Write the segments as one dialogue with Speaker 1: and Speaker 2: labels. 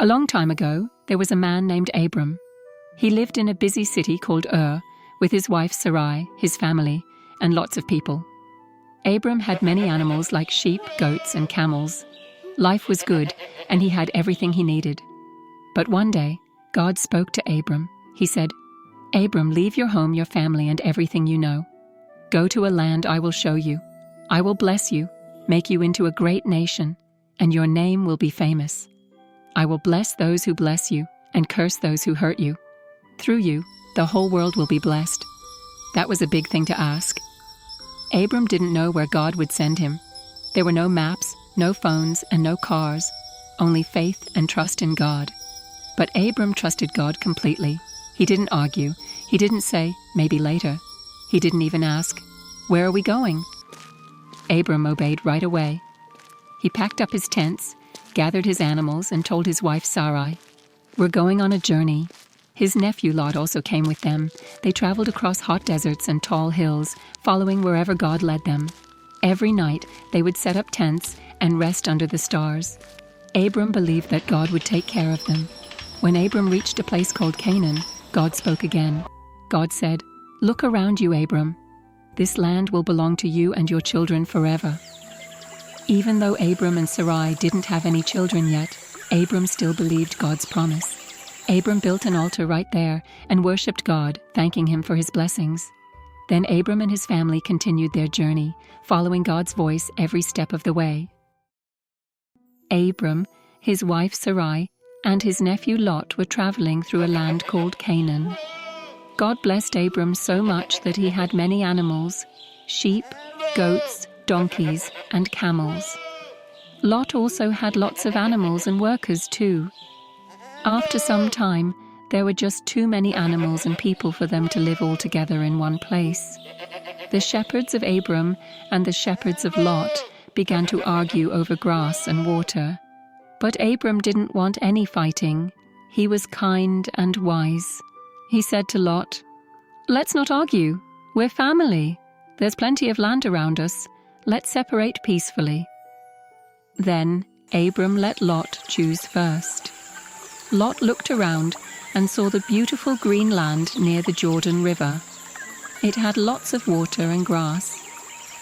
Speaker 1: A long time ago, there was a man named Abram. He lived in a busy city called with his wife Sarai, his family, and lots of people. Abram had many animals like sheep, goats, and camels. Life was good, and he had everything he needed. But one day, God spoke to Abram. He said, "Abram, leave your home, your family, and everything you know. Go to a land I will show you. I will bless you, make you into a great nation, and your name will be famous. I will bless those who bless you, and curse those who hurt you. Through you, the whole world will be blessed." That was a big thing to ask. Abram didn't know where God would send him. There were no maps, no phones, and no cars, only faith and trust in God. But Abram trusted God completely. He didn't argue. He didn't say, "Maybe later." He didn't even ask, "Where are we going?" Abram obeyed right away. He packed up his tents, gathered his animals, and told his wife Sarai, "We're going on a journey." His nephew Lot also came with them. They traveled across hot deserts and tall hills, following wherever God led them. Every night, they would set up tents and rest under the stars. Abram believed that God would take care of them. When Abram reached a place called Canaan, God spoke again. God said, "Look around you, Abram. This land will belong to you and your children forever." Even though Abram and Sarai didn't have any children yet, Abram still believed God's promise. Abram built an altar right there and worshipped God, thanking him for his blessings. Then Abram and his family continued their journey, following God's voice every step of the way. Abram, his wife Sarai, and his nephew Lot were traveling through a land called Canaan. God blessed Abram so much that he had many animals, sheep, goats, donkeys, and camels. Lot also had lots of animals and workers too. After some time, there were just too many animals and people for them to live all together in one place. The shepherds of Abram and the shepherds of Lot began to argue over grass and water. But Abram didn't want any fighting. He was kind and wise. He said to Lot, "Let's not argue. We're family. There's plenty of land around us. Let's separate peacefully." Then Abram let Lot choose first. Lot looked around and saw the beautiful green land near the Jordan River. It had lots of water and grass,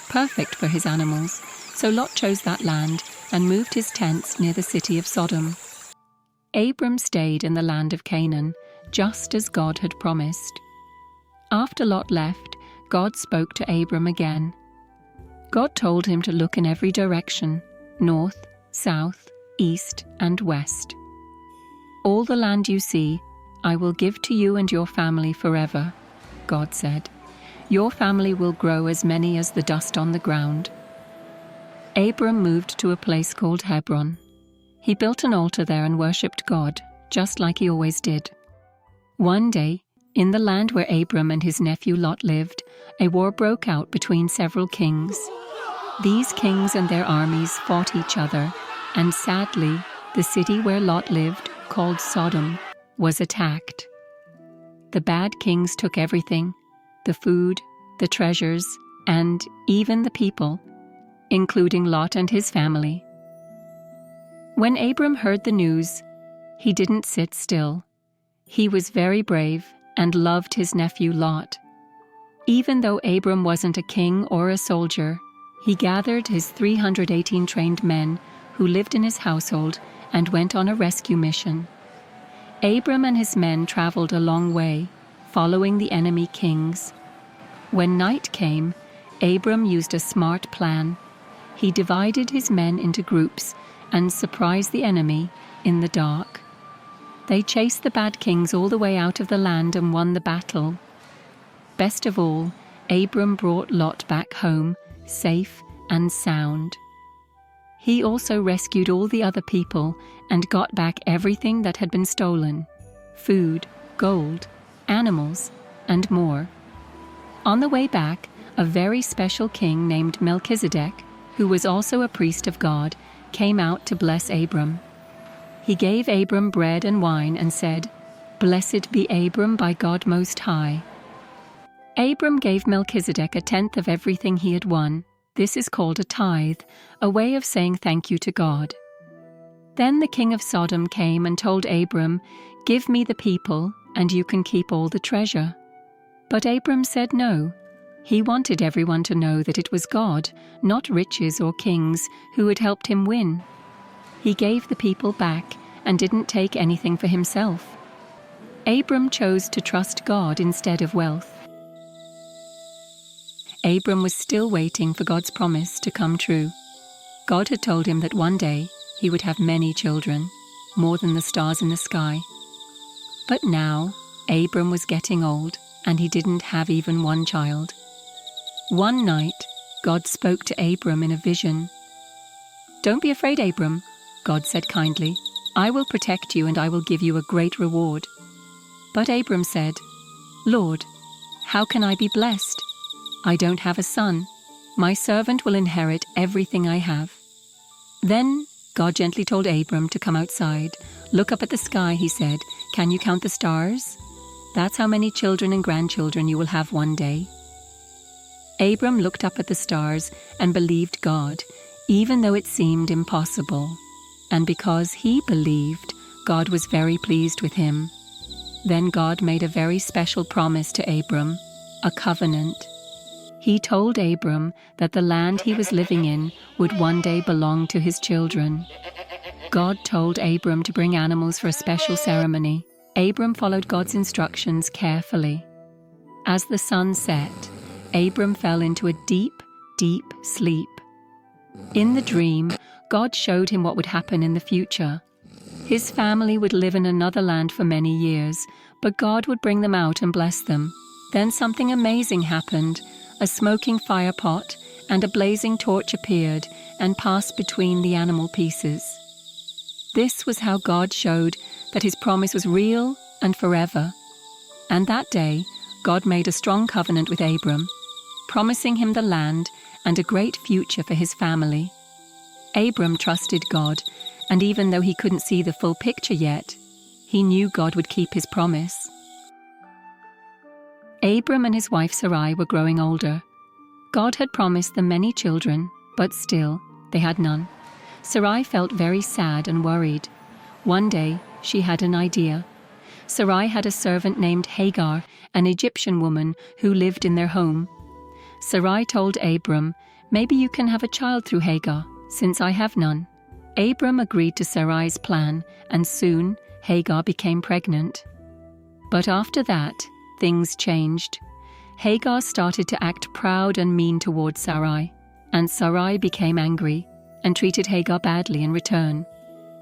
Speaker 1: perfect for his animals, so Lot chose that land and moved his tents near the city of Sodom. Abram stayed in the land of Canaan, just as God had promised. After Lot left, God spoke to Abram again. God told him to look in every direction, north, south, east, and west. "All the land you see, I will give to you and your family forever," God said. "Your family will grow as many as the dust on the ground." Abram moved to a place called Hebron. He built an altar there and worshipped God, just like he always did. One day, in the land where Abram and his nephew Lot lived, a war broke out between several kings. These kings and their armies fought each other, and sadly, the city where Lot lived, called Sodom, was attacked. The bad kings took everything, the food, the treasures, and even the people, including Lot and his family. When Abram heard the news, he didn't sit still. He was very brave and loved his nephew Lot. Even though Abram wasn't a king or a soldier, he gathered his 318 trained men who lived in his household and went on a rescue mission. Abram and his men traveled a long way, following the enemy kings. When night came, Abram used a smart plan. He divided his men into groups and surprised the enemy in the dark. They chased the bad kings all the way out of the land and won the battle. Best of all, Abram brought Lot back home, safe and sound. He also rescued all the other people and got back everything that had been stolen: food, gold, animals, and more. On the way back, a very special king named Melchizedek, who was also a priest of God, came out to bless Abram. He gave Abram bread and wine and said, "Blessed be Abram by God Most High." Abram gave Melchizedek a tenth of everything he had won. This is called a tithe, a way of saying thank you to God. Then the king of Sodom came and told Abram, "Give me the people, and you can keep all the treasure." But Abram said no. He wanted everyone to know that it was God, not riches or kings, who had helped him win. He gave the people back and didn't take anything for himself. Abram chose to trust God instead of wealth. Abram was still waiting for God's promise to come true. God had told him that one day he would have many children, more than the stars in the sky. But now, Abram was getting old, and he didn't have even one child. One night, God spoke to Abram in a vision. "Don't be afraid, Abram," God said kindly. "I will protect you and I will give you a great reward." But Abram said, "Lord, how can I be blessed? I don't have a son. My servant will inherit everything I have." Then God gently told Abram to come outside. "Look up at the sky," he said. "Can you count the stars? That's how many children and grandchildren you will have one day." Abram looked up at the stars and believed God, even though it seemed impossible. And because he believed, God was very pleased with him. Then God made a very special promise to Abram, a covenant. He told Abram that the land he was living in would one day belong to his children. God told Abram to bring animals for a special ceremony. Abram followed God's instructions carefully. As the sun set, Abram fell into a deep, deep sleep. In the dream, God showed him what would happen in the future. His family would live in another land for many years, but God would bring them out and bless them. Then something amazing happened. A smoking fire pot and a blazing torch appeared and passed between the animal pieces. This was how God showed that his promise was real and forever. And that day, God made a strong covenant with Abram, promising him the land and a great future for his family. Abram trusted God, and even though he couldn't see the full picture yet, he knew God would keep his promise. Abram and his wife Sarai were growing older. God had promised them many children, but still, they had none. Sarai felt very sad and worried. One day, she had an idea. Sarai had a servant named Hagar, an Egyptian woman who lived in their home. Sarai told Abram, "Maybe you can have a child through Hagar, since I have none." Abram agreed to Sarai's plan, and soon Hagar became pregnant. But after that, things changed. Hagar started to act proud and mean towards Sarai, and Sarai became angry and treated Hagar badly in return.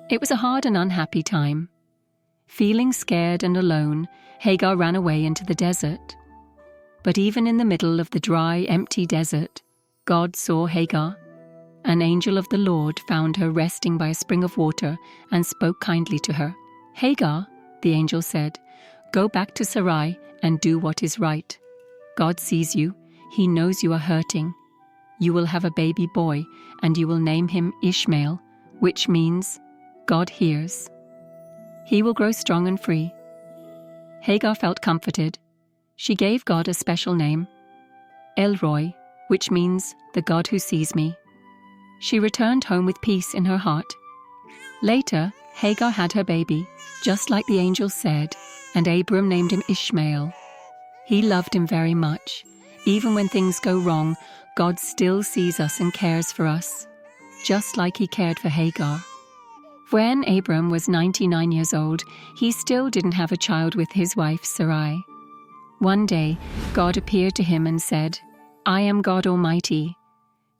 Speaker 1: It was a hard and unhappy time. Feeling scared and alone, Hagar ran away into the desert. But even in the middle of the dry, empty desert, God saw Hagar. An angel of the Lord found her resting by a spring of water and spoke kindly to her. "Hagar," the angel said, "go back to Sarai and do what is right. God sees you. He knows you are hurting. You will have a baby boy, and you will name him Ishmael, which means God hears. He will grow strong and free." Hagar felt comforted. She gave God a special name, El Roi, which means the God who sees me. She returned home with peace in her heart. Later, Hagar had her baby, just like the angel said, and Abram named him Ishmael. He loved him very much. Even when things go wrong, God still sees us and cares for us, just like he cared for Hagar. When Abram was 99 years old, he still didn't have a child with his wife Sarai. One day, God appeared to him and said, "I am God Almighty.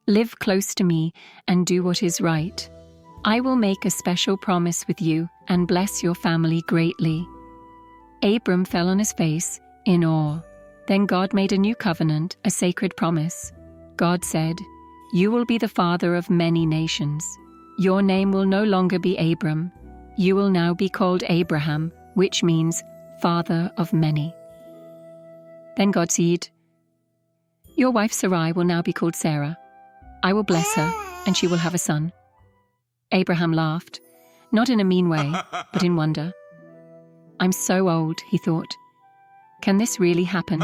Speaker 1: Live close to me and do what is right. I will make a special promise with you and bless your family greatly." Abram fell on his face in awe. Then God made a new covenant, a sacred promise. God said, "You will be the father of many nations. Your name will no longer be Abram. You will now be called Abraham, which means father of many." Then God said, "Your wife Sarai will now be called Sarah. I will bless her, and she will have a son." Abraham laughed, not in a mean way, but in wonder. "I'm so old," he thought. "Can this really happen?"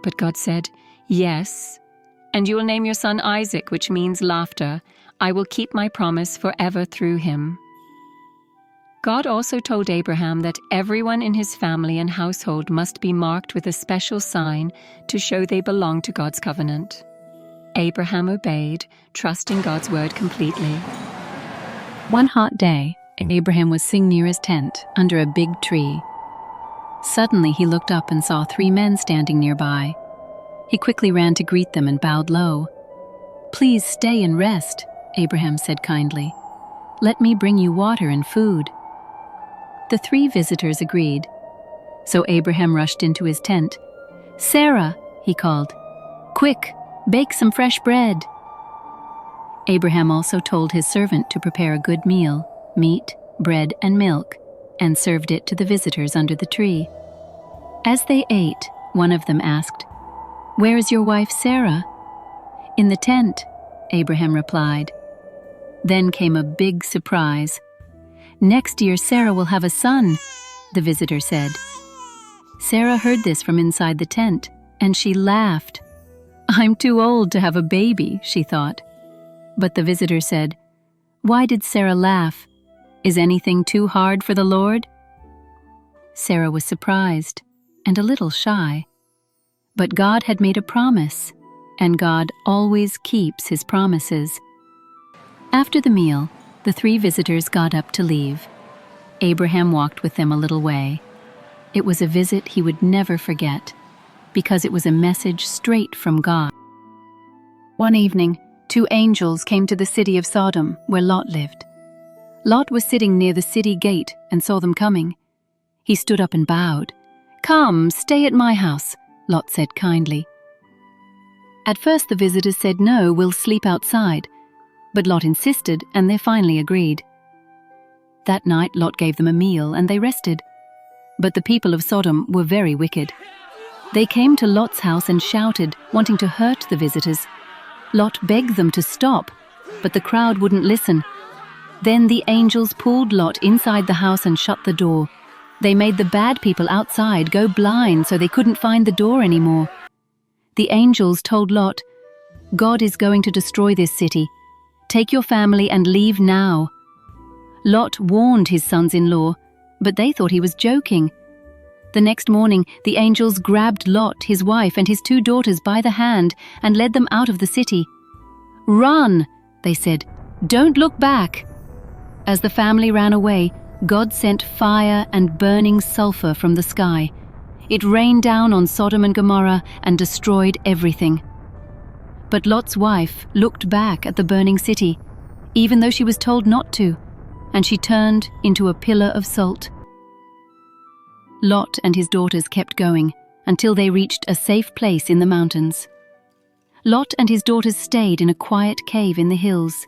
Speaker 1: But God said, "Yes, and you will name your son Isaac, which means laughter. I will keep my promise forever through him." God also told Abraham that everyone in his family and household must be marked with a special sign to show they belong to God's covenant. Abraham obeyed, trusting God's word completely.
Speaker 2: One hot day, Abraham was sitting near his tent under a big tree. Suddenly he looked up and saw 3 men standing nearby. He quickly ran to greet them and bowed low. "Please stay and rest," Abraham said kindly. "Let me bring you water and food." The 3 visitors agreed. So Abraham rushed into his tent. "Sarah," he called, "quick, bake some fresh bread." Abraham also told his servant to prepare a good meal, meat, bread, and milk, and served it to the visitors under the tree. As they ate, one of them asked, "Where is your wife Sarah?" "In the tent," Abraham replied. Then came a big surprise. "Next year Sarah will have a son," the visitor said. Sarah heard this from inside the tent, and she laughed. "I'm too old to have a baby," she thought. But the visitor said, "Why did Sarah laugh? Is anything too hard for the Lord?" Sarah was surprised and a little shy. But God had made a promise, and God always keeps his promises. After the meal, the 3 visitors got up to leave. Abraham walked with them a little way. It was a visit he would never forget, because it was a message straight from God. One evening, 2 angels came to the city of Sodom, where Lot lived. Lot was sitting near the city gate and saw them coming. He stood up and bowed. "Come, stay at my house," Lot said kindly. At first the visitors said, "No, we'll sleep outside." But Lot insisted, and they finally agreed. That night Lot gave them a meal, and they rested. But the people of Sodom were very wicked. They came to Lot's house and shouted, wanting to hurt the visitors. Lot begged them to stop, but the crowd wouldn't listen. Then the angels pulled Lot inside the house and shut the door. They made the bad people outside go blind so they couldn't find the door anymore. The angels told Lot, "God is going to destroy this city. Take your family and leave now." Lot warned his sons-in-law, but they thought he was joking. The next morning, the angels grabbed Lot, his wife, and his 2 daughters by the hand and led them out of the city. "Run," they said. "Don't look back." As the family ran away, God sent fire and burning sulfur from the sky. It rained down on Sodom and Gomorrah and destroyed everything. But Lot's wife looked back at the burning city, even though she was told not to, and she turned into a pillar of salt. Lot and his daughters kept going until they reached a safe place in the mountains. Lot and his daughters stayed in a quiet cave in the hills.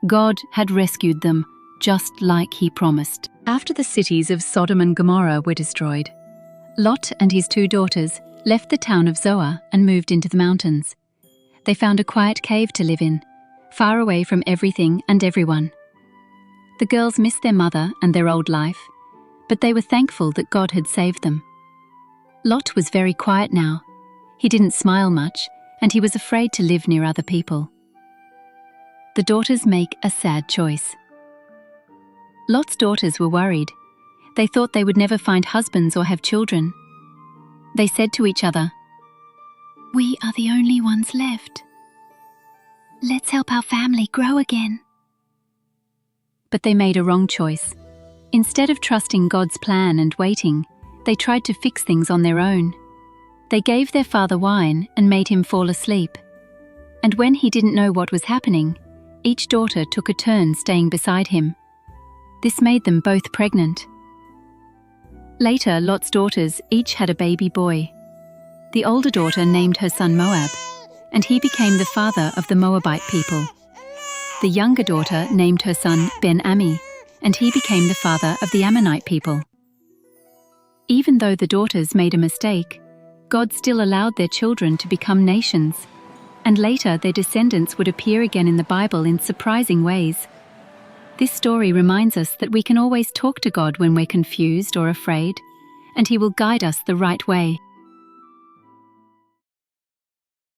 Speaker 2: God had rescued them, just like he promised. After the cities of Sodom and Gomorrah were destroyed, Lot and his 2 daughters left the town of Zoar and moved into the mountains. They found a quiet cave to live in, far away from everything and everyone. The girls missed their mother and their old life, but they were thankful that God had saved them. Lot was very quiet now. He didn't smile much, and he was afraid to live near other people. The daughters make a sad choice. Lot's daughters were worried. They thought they would never find husbands or have children. They said to each other, "We are the only ones left. Let's help our family grow again." But they made a wrong choice. Instead of trusting God's plan and waiting, they tried to fix things on their own. They gave their father wine and made him fall asleep. And when he didn't know what was happening, each daughter took a turn staying beside him. This made them both pregnant. Later, Lot's daughters each had a baby boy. The older daughter named her son Moab, and he became the father of the Moabite people. The younger daughter named her son Ben-Ami, and he became the father of the Ammonite people. Even though the daughters made a mistake, God still allowed their children to become nations, and later their descendants would appear again in the Bible in surprising ways. This story reminds us that we can always talk to God when we're confused or afraid, and He will guide us the right way.